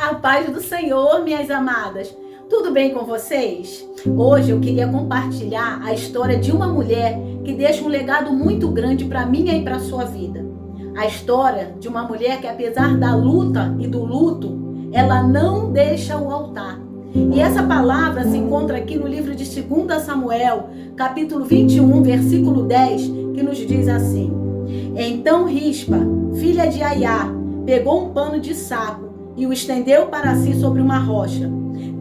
A paz do Senhor, minhas amadas. Tudo bem com vocês? Hoje eu queria compartilhar a história de uma mulher que deixa um legado muito grande para mim e para a sua vida. A história de uma mulher que, apesar da luta e do luto, ela não deixa o altar. E essa palavra se encontra aqui no livro de 2 Samuel, capítulo 21, versículo 10, que nos diz assim: Então Rispa, filha de Aiá, pegou um pano de saco e o estendeu para si sobre uma rocha.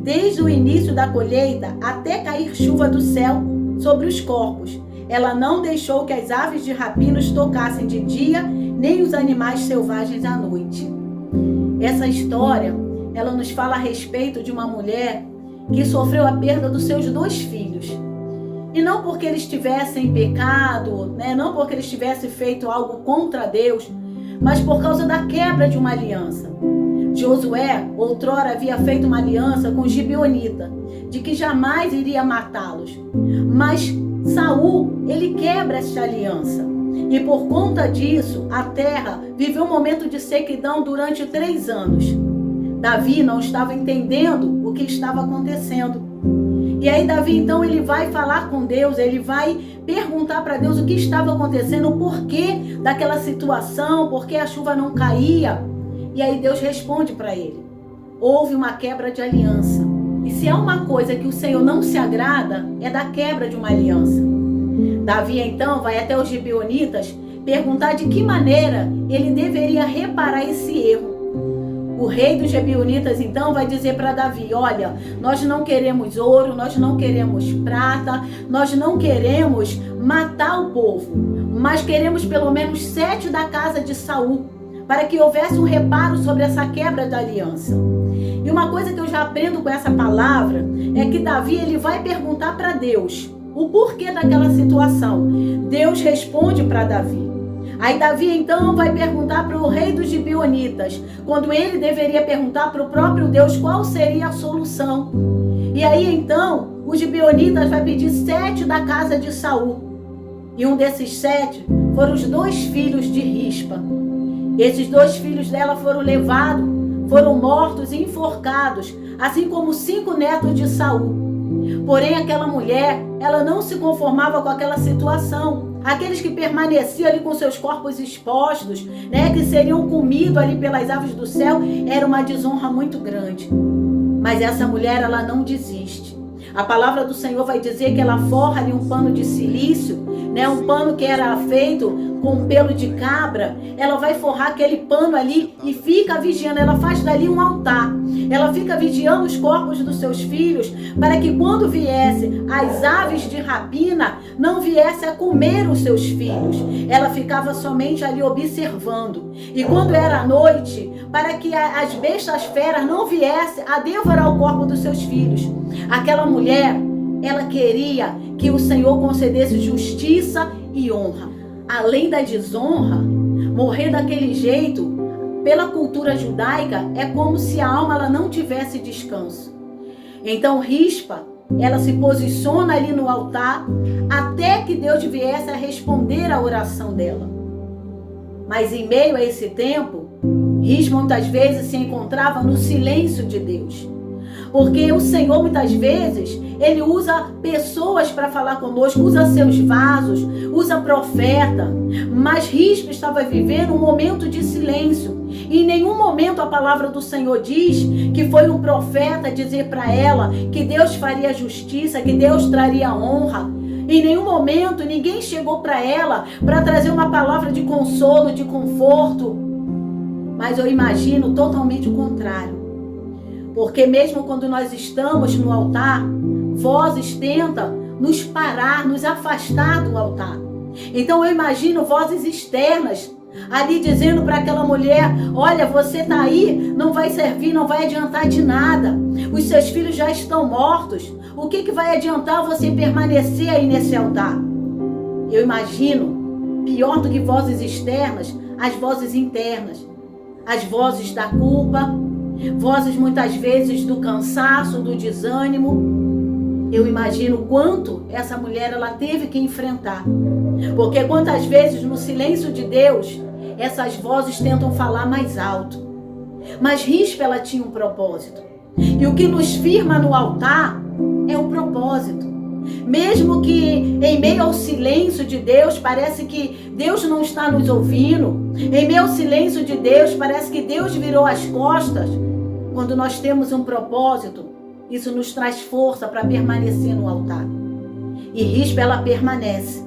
Desde o início da colheita até cair chuva do céu sobre os corpos, ela não deixou que as aves de rapina os tocassem de dia, nem os animais selvagens à noite. Essa história, ela nos fala a respeito de uma mulher que sofreu a perda dos seus 2 filhos. E não porque eles tivessem pecado, não porque eles tivessem feito algo contra Deus, mas por causa da quebra de uma aliança. Josué, outrora, havia feito uma aliança com os gibeonitas, de que jamais iria matá-los. Mas Saul, ele quebra esta aliança. E por conta disso, a terra viveu um momento de sequidão durante 3 anos. Davi não estava entendendo o que estava acontecendo. E aí Davi, então, ele vai falar com Deus, ele vai perguntar para Deus o que estava acontecendo, o porquê daquela situação, por que a chuva não caía. E aí Deus responde para ele: houve uma quebra de aliança. E se há uma coisa que o Senhor não se agrada, é da quebra de uma aliança. Davi, então, vai até os gibeonitas perguntar de que maneira ele deveria reparar esse erro. O rei dos gibeonitas, então, vai dizer para Davi: olha, nós não queremos ouro, nós não queremos prata, nós não queremos matar o povo, mas queremos pelo menos 7 da casa de Saul, para que houvesse um reparo sobre essa quebra da aliança. E uma coisa que eu já aprendo com essa palavra é que Davi, ele vai perguntar para Deus o porquê daquela situação. Deus responde para Davi. Aí Davi, então, vai perguntar para o rei dos gibeonitas, quando ele deveria perguntar para o próprio Deus qual seria a solução. E aí, então, os gibeonitas vai pedir 7 da casa de Saul. E um desses 7 foram os 2 filhos de Rispa. Esses 2 filhos dela foram levados, foram mortos e enforcados, assim como 5 netos de Saul. Porém, aquela mulher, ela não se conformava com aquela situação. Aqueles que permaneciam ali com seus corpos expostos, que seriam comidos ali pelas aves do céu, era uma desonra muito grande. Mas essa mulher, ela não desiste. A palavra do Senhor vai dizer que ela forra ali um pano de silício, um pano que era feito com pelo de cabra. Ela vai forrar aquele pano ali e fica vigiando. Ela faz dali um altar. Ela fica vigiando os corpos dos seus filhos, para que quando viesse as aves de rapina, não viesse a comer os seus filhos. Ela ficava somente ali observando. E quando era noite, para que as bestas feras não viessem a devorar o corpo dos seus filhos. Aquela mulher, ela queria que o Senhor concedesse justiça e honra. Além da desonra, morrer daquele jeito, pela cultura judaica, é como se a alma ela não tivesse descanso. Então Rispa, ela se posiciona ali no altar até que Deus viesse a responder a oração dela. Mas em meio a esse tempo, Rispa muitas vezes se encontrava no silêncio de Deus. Porque o Senhor, muitas vezes, Ele usa pessoas para falar conosco, usa seus vasos, usa profeta. Mas Rispa estava vivendo um momento de silêncio. E em nenhum momento a palavra do Senhor diz que foi um profeta dizer para ela que Deus faria justiça, que Deus traria honra. Em nenhum momento ninguém chegou para ela para trazer uma palavra de consolo, de conforto. Mas eu imagino totalmente o contrário. Porque mesmo quando nós estamos no altar, vozes tentam nos parar, nos afastar do altar. Então eu imagino vozes externas ali dizendo para aquela mulher: olha, você está aí, não vai servir, não vai adiantar de nada. Os seus filhos já estão mortos. O que vai adiantar você permanecer aí nesse altar? Eu imagino, pior do que vozes externas, as vozes internas. As vozes da culpa, vozes muitas vezes do cansaço, do desânimo. Eu imagino o quanto essa mulher ela teve que enfrentar. Porque quantas vezes no silêncio de Deus, essas vozes tentam falar mais alto. Mas Rispa, ela tinha um propósito. E o que nos firma no altar é o propósito. Mesmo que em meio ao silêncio de Deus, parece que Deus não está nos ouvindo. Em meio ao silêncio de Deus, parece que Deus virou as costas. Quando nós temos um propósito, isso nos traz força para permanecer no altar. E Rispa, ela permanece.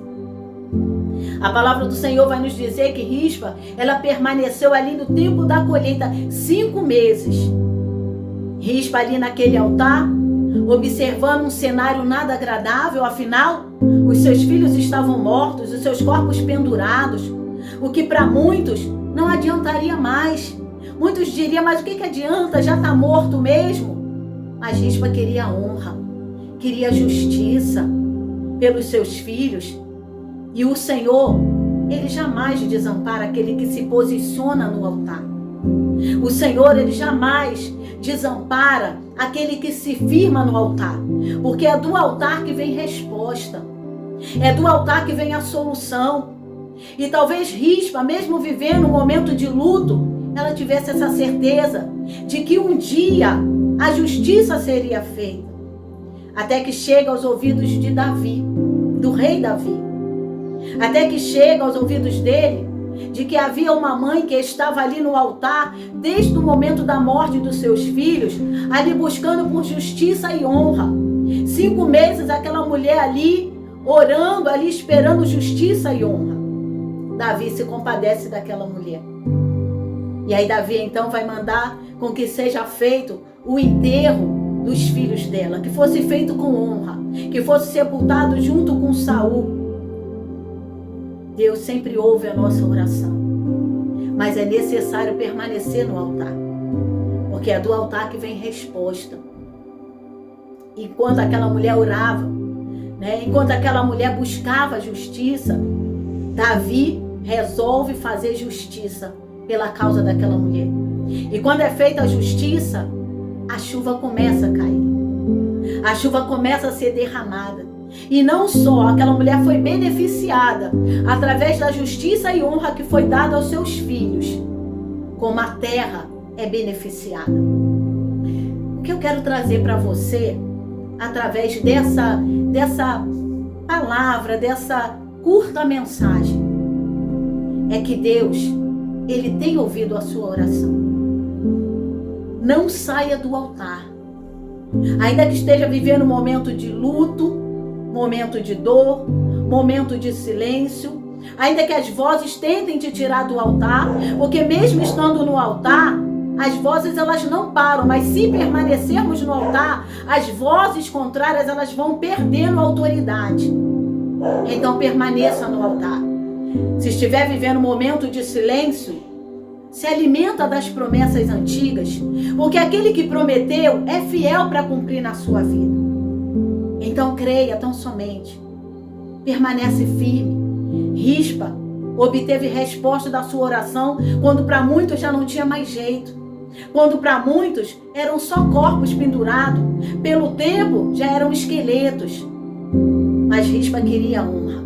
A palavra do Senhor vai nos dizer que Rispa, ela permaneceu ali no tempo da colheita 5 meses. Rispa ali naquele altar, observando um cenário nada agradável, afinal, os seus filhos estavam mortos, os seus corpos pendurados, o que para muitos não adiantaria mais. Muitos diriam, mas o que adianta? Já está morto mesmo. Mas Rispa queria honra, queria justiça pelos seus filhos. E o Senhor, Ele jamais desampara aquele que se posiciona no altar. O Senhor, Ele jamais desampara aquele que se firma no altar. Porque é do altar que vem resposta. É do altar que vem a solução. E talvez Rispa, mesmo vivendo um momento de luto, ela tivesse essa certeza de que um dia a justiça seria feita. Até que chega aos ouvidos de Davi, do rei Davi. Até que chega aos ouvidos dele de que havia uma mãe que estava ali no altar desde o momento da morte dos seus filhos, ali buscando por justiça e honra. 5 meses aquela mulher ali, orando, ali esperando justiça e honra. Davi se compadece daquela mulher. E aí Davi então vai mandar com que seja feito o enterro dos filhos dela, que fosse feito com honra, que fosse sepultado junto com Saul. Deus sempre ouve a nossa oração, mas é necessário permanecer no altar, porque é do altar que vem resposta. Enquanto aquela mulher orava, enquanto aquela mulher buscava justiça, Davi resolve fazer justiça pela causa daquela mulher. E quando é feita a justiça, a chuva começa a cair, a chuva começa a ser derramada. E não só, aquela mulher foi beneficiada através da justiça e honra que foi dada aos seus filhos, como a terra é beneficiada. O que eu quero trazer para você, através dessa palavra, dessa curta mensagem, é que Deus, Ele tem ouvido a sua oração. Não saia do altar. Ainda que esteja vivendo um momento de luto, momento de dor, momento de silêncio, ainda que as vozes tentem te tirar do altar, porque mesmo estando no altar, as vozes elas não param, mas se permanecermos no altar, as vozes contrárias elas vão perdendo autoridade. Então permaneça no altar. Se estiver vivendo um momento de silêncio, se alimenta das promessas antigas, porque aquele que prometeu é fiel para cumprir na sua vida. Então creia tão somente, permanece firme. Rispa obteve resposta da sua oração quando para muitos já não tinha mais jeito, quando para muitos eram só corpos pendurados, pelo tempo já eram esqueletos. Mas Rispa queria honra,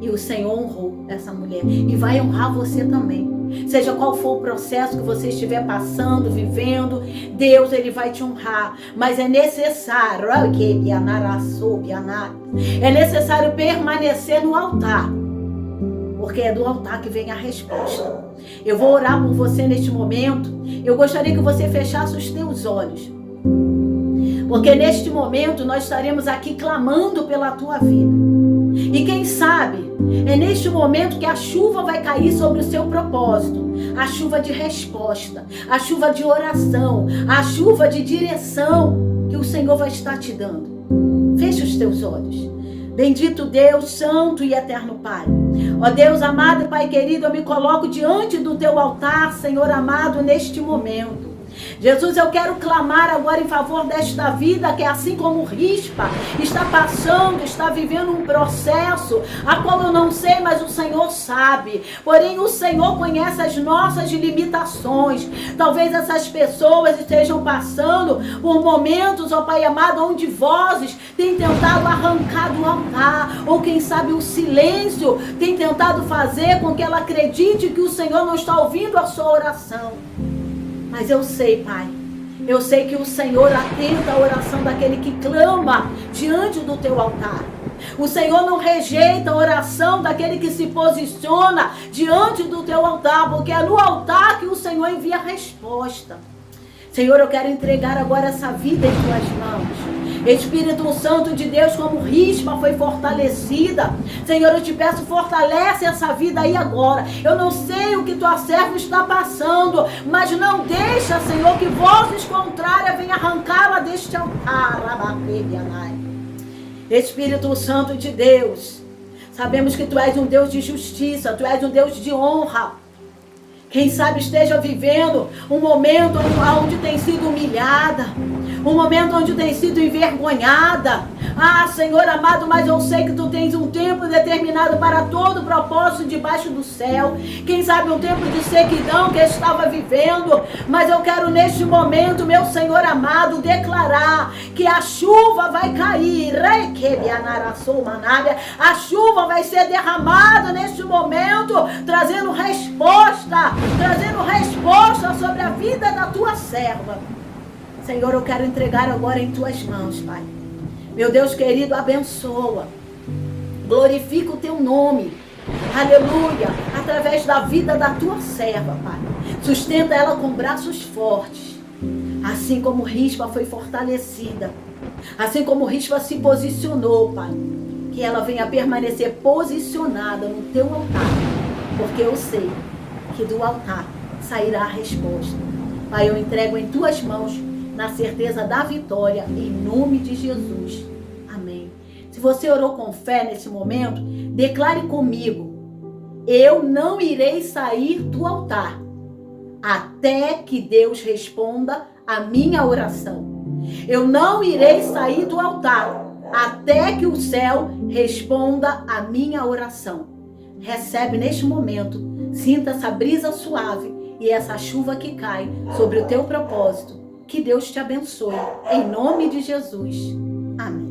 e o Senhor honrou essa mulher e vai honrar você também. Seja qual for o processo que você estiver passando, vivendo, Deus Ele vai te honrar. Mas é necessário, é necessário permanecer no altar, porque é do altar que vem a resposta. Eu vou orar por você neste momento. Eu gostaria que você fechasse os teus olhos, porque neste momento nós estaremos aqui clamando pela tua vida. E quem sabe, é neste momento que a chuva vai cair sobre o seu propósito. A chuva de resposta, a chuva de oração, a chuva de direção que o Senhor vai estar te dando. Feche os teus olhos. Bendito Deus, santo e eterno Pai. Ó Deus amado e Pai querido, eu me coloco diante do teu altar, Senhor amado, neste momento. Jesus, eu quero clamar agora em favor desta vida que, assim como Rispa, está passando, está vivendo um processo a qual eu não sei, mas o Senhor sabe. Porém, o Senhor conhece as nossas limitações. Talvez essas pessoas estejam passando por momentos, ó Pai amado, onde vozes têm tentado arrancar do altar, ou quem sabe o silêncio tem tentado fazer com que ela acredite que o Senhor não está ouvindo a sua oração. Mas eu sei, Pai, eu sei que o Senhor atenta a oração daquele que clama diante do teu altar. O Senhor não rejeita a oração daquele que se posiciona diante do teu altar, porque é no altar que o Senhor envia a resposta. Senhor, eu quero entregar agora essa vida em tuas mãos. Espírito Santo de Deus, como Rispa foi fortalecida, Senhor, eu te peço, fortalece essa vida aí agora. Eu não sei o que tua serva está passando, mas não deixa, Senhor, que vozes contrárias venham arrancá-la deste altar. Espírito Santo de Deus, sabemos que tu és um Deus de justiça, tu és um Deus de honra. Quem sabe esteja vivendo um momento onde tem sido humilhada, um momento onde tem sido envergonhada. Ah, Senhor amado, mas eu sei que tu tens um tempo determinado para todo propósito debaixo do céu. Quem sabe um tempo de sequidão que estava vivendo, mas eu quero neste momento, meu Senhor amado, declarar que a chuva vai cair. A chuva vai ser derramada neste momento, trazendo resposta sobre a vida da tua serva. Senhor, eu quero entregar agora em tuas mãos, Pai. Meu Deus querido, abençoa. Glorifica o teu nome. Aleluia. Através da vida da tua serva, Pai. Sustenta ela com braços fortes. Assim como Rispa foi fortalecida. Assim como Rispa se posicionou, Pai. Que ela venha permanecer posicionada no teu altar. Porque eu sei que do altar sairá a resposta. Pai, eu entrego em tuas mãos, na certeza da vitória, em nome de Jesus. Amém. Se você orou com fé nesse momento, declare comigo: eu não irei sair do altar até que Deus responda a minha oração. Eu não irei sair do altar até que o céu responda a minha oração. Recebe neste momento, sinta essa brisa suave e essa chuva que cai sobre o teu propósito. Que Deus te abençoe. Em nome de Jesus. Amém.